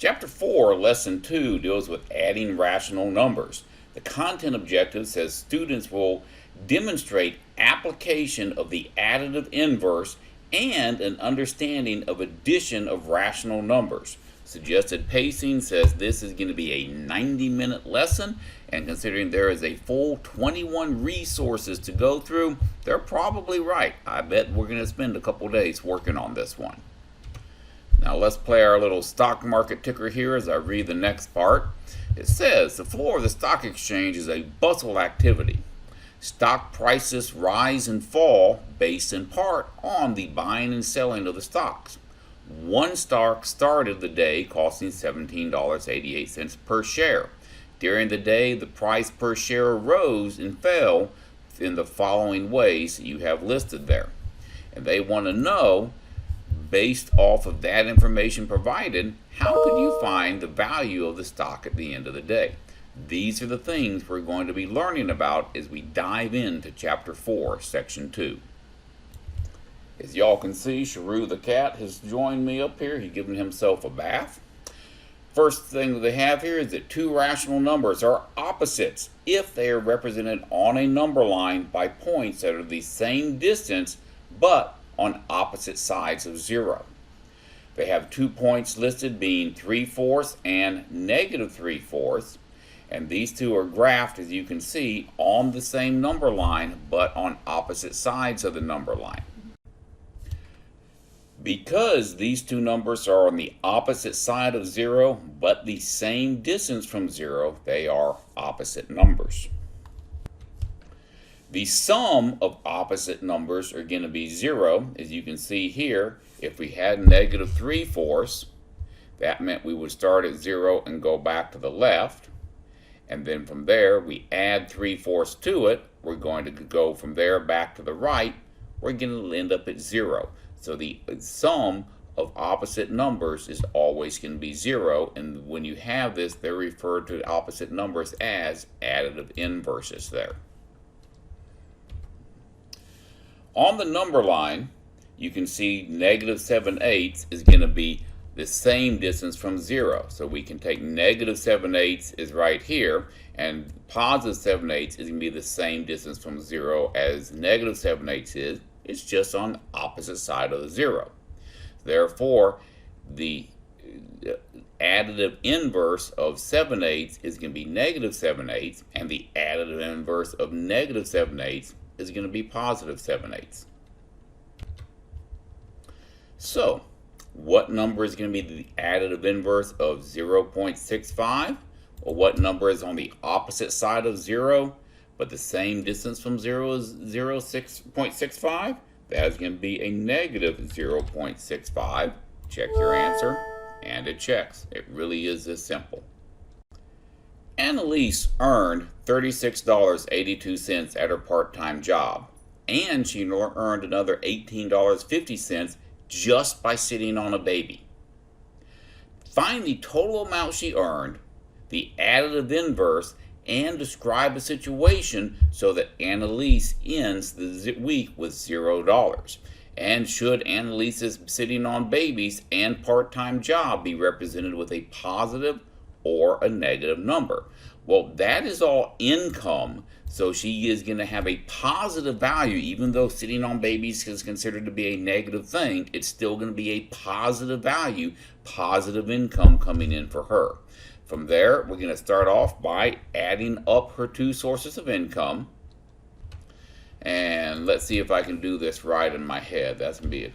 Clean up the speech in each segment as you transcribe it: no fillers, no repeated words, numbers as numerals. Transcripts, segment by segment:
Chapter 4, Lesson 2 deals with adding rational numbers. The content objective says students will demonstrate application of the additive inverse and an understanding of addition of rational numbers. Suggested pacing says this is going to be a 90-minute lesson, and considering there is a full 21 resources to go through, they're probably right. I bet we're going to spend a couple days working on this one. Now let's play our little stock market ticker here as I read the next part. It says the floor of the stock exchange is a bustle activity. Stock prices rise and fall based in part on the buying and selling of the stocks. One stock started the day costing $17.88 per share. During the day, the price per share rose and fell in the following ways that you have listed there. And they want to know, based off of that information provided, how could you find the value of the stock at the end of the day? These are the things we're going to be learning about as we dive into Chapter 4, Section 2. As y'all can see, Sharu the cat has joined me up here. He's given himself a bath. First thing that they have here is that two rational numbers are opposites if they are represented on a number line by points that are the same distance but on opposite sides of 0. They have 2 points listed being 3/4 and -3/4, and these two are graphed, as you can see, on the same number line but on opposite sides of the number line. Because these two numbers are on the opposite side of 0 but the same distance from 0, they are opposite numbers. The sum of opposite numbers are going to be 0. As you can see here, if we had -3/4, that meant we would start at 0 and go back to the left. And then from there, we add 3/4 to it. We're going to go from there back to the right. We're going to end up at 0. So the sum of opposite numbers is always going to be 0. And when you have this, they're referred to opposite numbers as additive inverses there. On the number line, you can see -7/8 is going to be the same distance from 0. So we can take -7/8 is right here, and +7/8 is going to be the same distance from 0 as -7/8 is. It's just on the opposite side of the 0. Therefore, the additive inverse of 7/8 is going to be -7/8, and the additive inverse of -7/8 is going to be +7/8. So, what number is going to be the additive inverse of 0.65? Or what number is on the opposite side of 0, but the same distance from 0 is 0.65? That is going to be a -0.65. Check your answer, and it checks. It really is this simple. Annalise earned $36.82 at her part-time job, and she earned another $18.50 just by sitting on a baby. Find the total amount she earned, the additive inverse, and describe a situation so that Annalise ends the week with $0. And should Annalise's sitting on babies and part-time job be represented with a positive or a negative number? Well, that is all income, so she is going to have a positive value. Even though sitting on babies is considered to be a negative thing, it's still going to be a positive value, positive income coming in for her. From there, we're going to start off by adding up her two sources of income. And let's see if I can do this right in my head. That's going to be a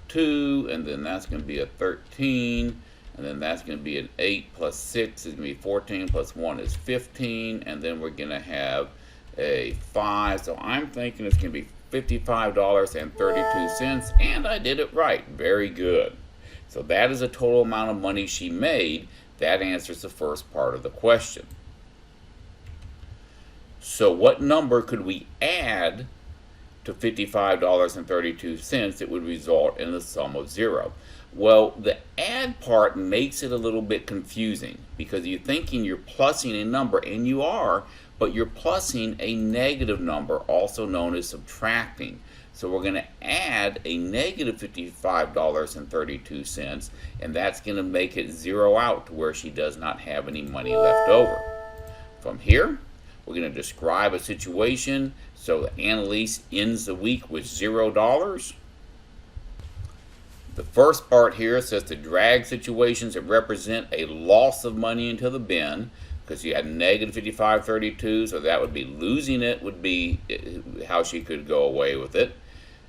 2, and then that's going to be a 13, and then that's going to be an 8 plus 6 is going to be 14, plus 1 is 15, and then we're going to have a 5. So I'm thinking it's going to be $55.32, and I did it right. Very good. So that is the total amount of money she made. That answers the first part of the question. So what number could we add to $55.32, it would result in a sum of 0. Well, the add part makes it a little bit confusing because you're thinking you're plussing a number, and you are, but you're plussing a negative number, also known as subtracting. So we're going to add a negative $55.32, and that's going to make it zero out to where she does not have any money left over. From here, we're going to describe a situation so that Annalise ends the week with $0. The first part here says to drag situations that represent a loss of money into the bin, because you had negative 55.32, so that would be losing it, would be how she could go away with it.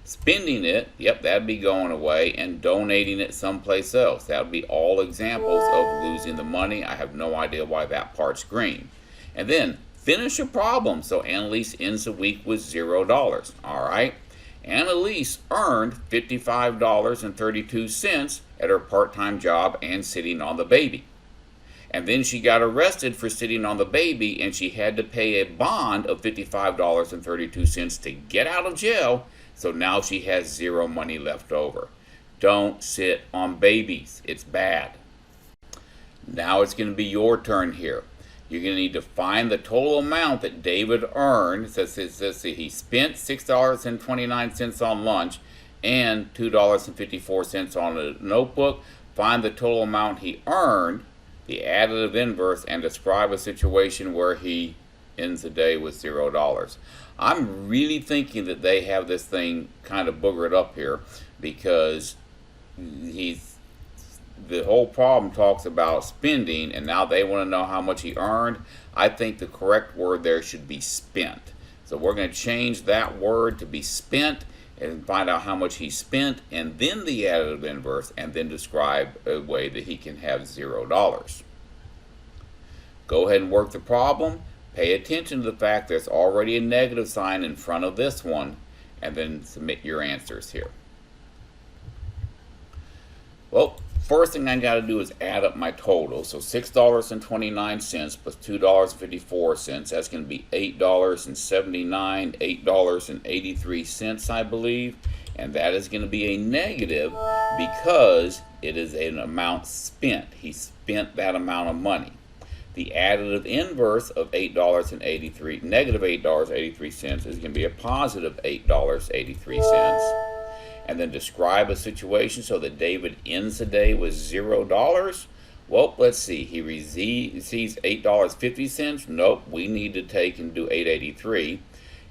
Spending it, yep, that'd be going away, and donating it someplace else. That would be all examples of losing the money. I have no idea why that part's green. And then finish a problem, so Annalise ends the week with $0. All right. Annalise earned $55.32 at her part-time job and sitting on the baby. And then she got arrested for sitting on the baby, and she had to pay a bond of $55.32 to get out of jail, so now she has zero money left over. Don't sit on babies. It's bad. Now it's going to be your turn here. You're going to need to find the total amount that David earned. It says he spent $6.29 on lunch and $2.54 on a notebook. Find the total amount he earned, the additive inverse, and describe a situation where he ends the day with $0. I'm really thinking that they have this thing kind of boogered up here because the whole problem talks about spending, and now they want to know how much he earned. I think the correct word there should be spent. So we're going to change that word to be spent and find out how much he spent, and then the additive inverse, and then describe a way that he can have $0. Go ahead and work the problem. Pay attention to the fact there's already a negative sign in front of this one, and then submit your answers here. Well, first thing I got to do is add up my total. So $6.29 plus $2.54, that's going to be $8.79, $8.83, I believe. And that is going to be a negative because it is an amount spent. He spent that amount of money. The additive inverse of $8.83, negative $8.83, is going to be a positive $8.83. And then describe a situation so that David ends the day with $0. Well, let's see. He receives $8.50. Nope, we need to take and do $8.83.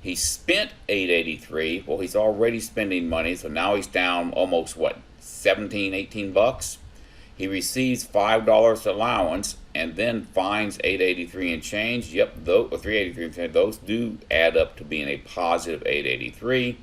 He spent $8.83. Well, he's already spending money, so now he's down almost, what, 17, 18 bucks? He receives $5 allowance and then finds $8.83 and change. Yep, those $3.83, those do add up to being a positive $8.83.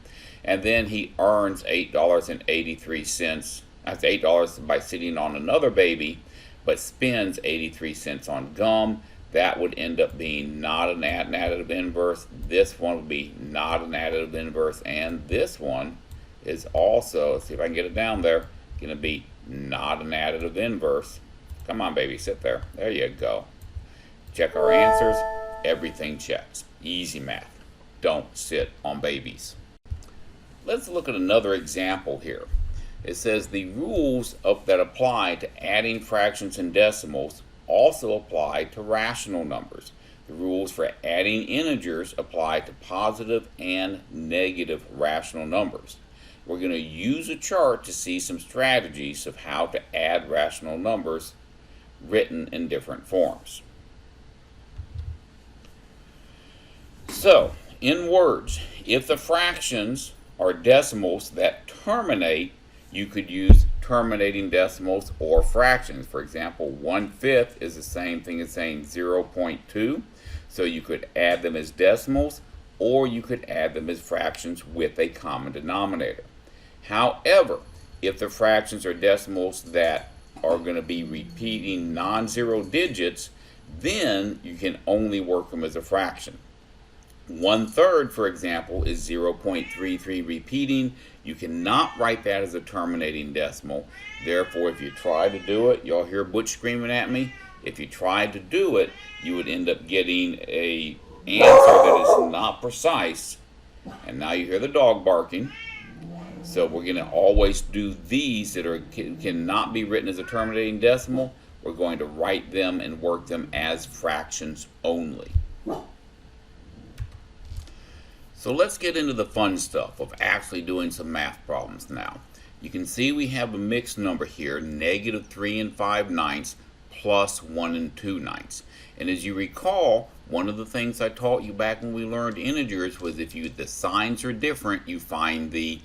And then he earns $8.83. That's $8 by sitting on another baby, but spends 83 cents on gum. That would end up being not an additive inverse. This one would be not an additive inverse, and this one is also, let's see if I can get it down there, going to be not an additive inverse. Come on, baby, sit there. There you go. Check our answers. Everything checks. Easy math. Don't sit on babies. Let's look at another example here. It says the rules that apply to adding fractions and decimals also apply to rational numbers. The rules for adding integers apply to positive and negative rational numbers. We're going to use a chart to see some strategies of how to add rational numbers written in different forms. So, in words, if the fractions are decimals that terminate, you could use terminating decimals or fractions. For example, 1/5 is the same thing as saying 0.2. So you could add them as decimals, or you could add them as fractions with a common denominator. However, if the fractions are decimals that are going to be repeating non-zero digits, then you can only work them as a fraction. 1/3, for example, is 0.33 repeating. You cannot write that as a terminating decimal. Therefore, if you try to do it, y'all hear Butch screaming at me. If you tried to do it, you would end up getting an answer that is not precise, And now you hear the dog barking. So we're going to always do these that cannot be written as a terminating decimal. We're going to write them and work them as fractions only. So let's get into the fun stuff of actually doing some math problems now. You can see we have a mixed number here, negative 3 5/9 plus 1 2/9. And as you recall, one of the things I taught you back when we learned integers was if the signs are different, you find the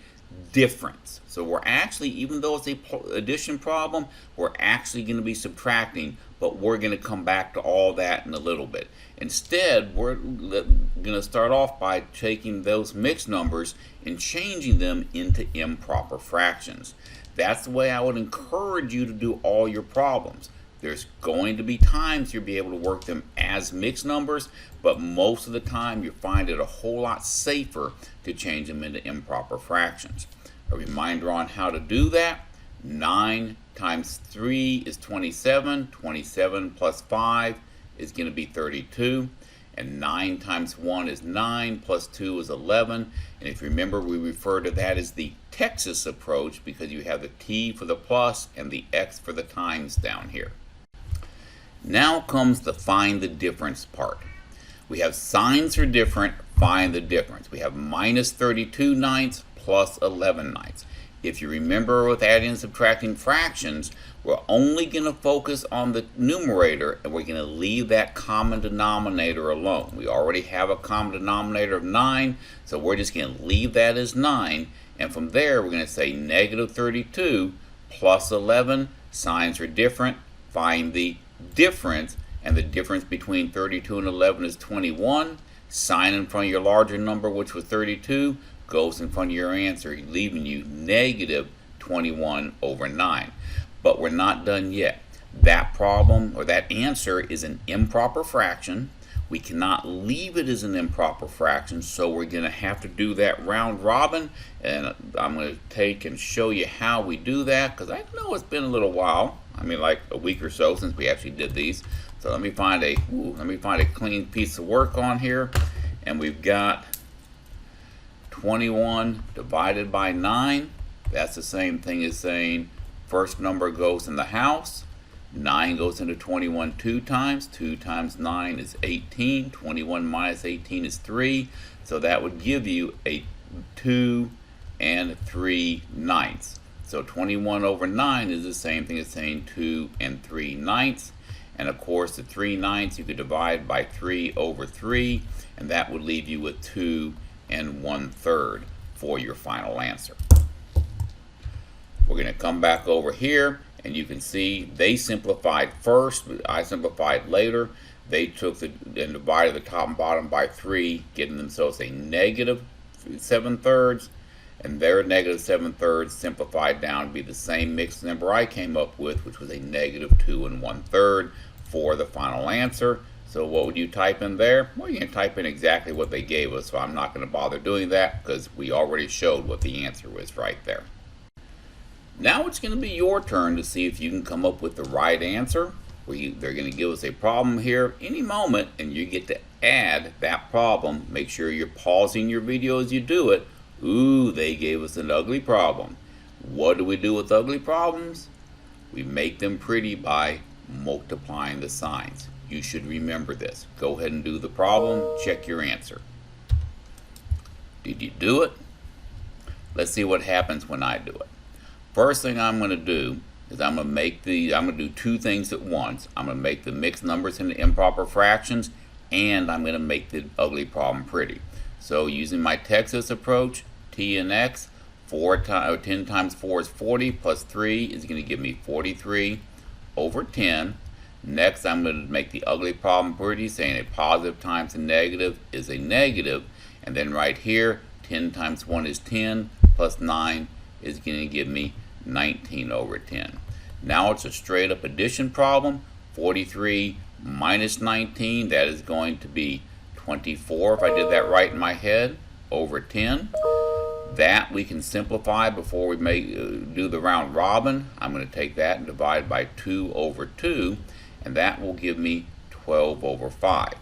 difference. So we're actually, even though it's a addition problem, we're actually going to be subtracting, but we're going to come back to all that in a little bit. Instead, we're going to start off by taking those mixed numbers and changing them into improper fractions. That's the way I would encourage you to do all your problems. There's going to be times you'll be able to work them as mixed numbers, but most of the time you'll find it a whole lot safer to change them into improper fractions. A reminder on how to do that: 9 times 3 is 27. 27 plus 5 is going to be 32. And 9 times 1 is 9, plus 2 is 11. And if you remember, we refer to that as the Texas approach because you have the T for the plus and the X for the times down here. Now comes the find the difference part. We have signs are different, find the difference. We have minus 32/9 plus 11/9. If you remember with adding and subtracting fractions, we're only going to focus on the numerator and we're going to leave that common denominator alone. We already have a common denominator of 9, so we're just going to leave that as 9. And from there, we're going to say negative 32 plus 11, signs are different, find the difference, and the difference between 32 and 11 is 21. Sign in front of your larger number, which was 32, goes in front of your answer, leaving you negative 21 over 9. But we're not done yet. That problem, or that answer, is an improper fraction. We cannot leave it as an improper fraction, so we're going to have to do that round robin, and I'm going to take and show you how we do that, because I know it's been a little while. I mean, like a week or so since we actually did these. So let me find a clean piece of work on here, and we've got 21 divided by 9. That's the same thing as saying first number goes in the house. 9 goes into 21 2 times. 2 times 9 is 18. 21 minus 18 is 3. So that would give you a 2 3/9. So 21 over 9 is the same thing as saying 2 3/9. And of course, the 3/9 you could divide by 3 over 3, and that would leave you with 2 1/3 for your final answer. We're going to come back over here, and you can see they simplified first, but I simplified later. They took and divided the top and bottom by 3, getting themselves a negative 7/3, and their negative 7/3 simplified down to be the same mixed number I came up with, which was a negative 2 1/3 for the final answer. So what would you type in there? Well, you can type in exactly what they gave us, so I'm not going to bother doing that because we already showed what the answer was right there. Now it's going to be your turn to see if you can come up with the right answer. They're going to give us a problem here any moment, and you get to add that problem. Make sure you're pausing your video as you do it. Ooh, they gave us an ugly problem. What do we do with ugly problems? We make them pretty by multiplying the signs. You should remember this. Go ahead and do the problem. Check your answer. Did you do it? Let's see what happens when I do it. First thing I'm going to do is I'm going to do two things at once. I'm going to make the mixed numbers into improper fractions, and I'm going to make the ugly problem pretty. So using my Texas approach, T and X, 10 times 4 is 40, plus 3 is going to give me 43 over 10. Next, I'm going to make the ugly problem pretty, saying a positive times a negative is a negative. And then right here, 10 times 1 is 10, plus 9 is going to give me 19 over 10. Now it's a straight up addition problem. 43 minus 19, that is going to be 24, if I did that right in my head, over 10. That we can simplify before we do the round robin. I'm going to take that and divide by 2 over 2, and that will give me 12 over 5.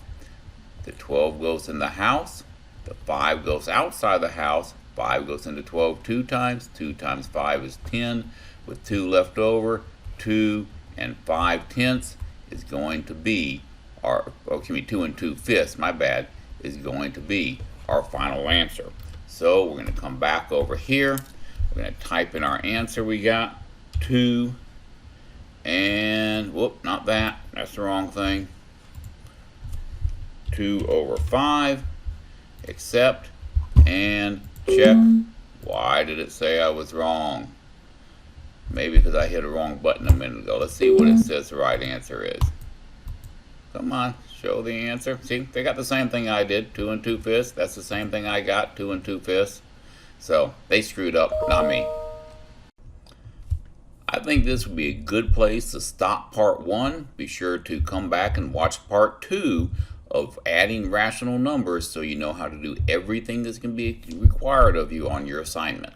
The 12 goes in the house. The 5 goes outside the house. 5 goes into 12 2 times. 2 times 5 is 10. With 2 left over, 2 and 5/10 is going to be our, 2 and 2/5, my bad, is going to be our final answer. So we're going to come back over here. We're going to type in our answer we got. 2 and, whoop, not that. That's the wrong thing. 2 over 5. Accept and check. Why did it say I was wrong? Maybe because I hit a wrong button a minute ago. Let's see what it says the right answer is. Come on, show the answer. See, they got the same thing I did, 2 and 2/5. That's the same thing I got, 2 and 2/5. So they screwed up, not me. I think this would be a good place to stop part 1. Be sure to come back and watch part 2 of adding rational numbers so you know how to do everything that's going to be required of you on your assignment.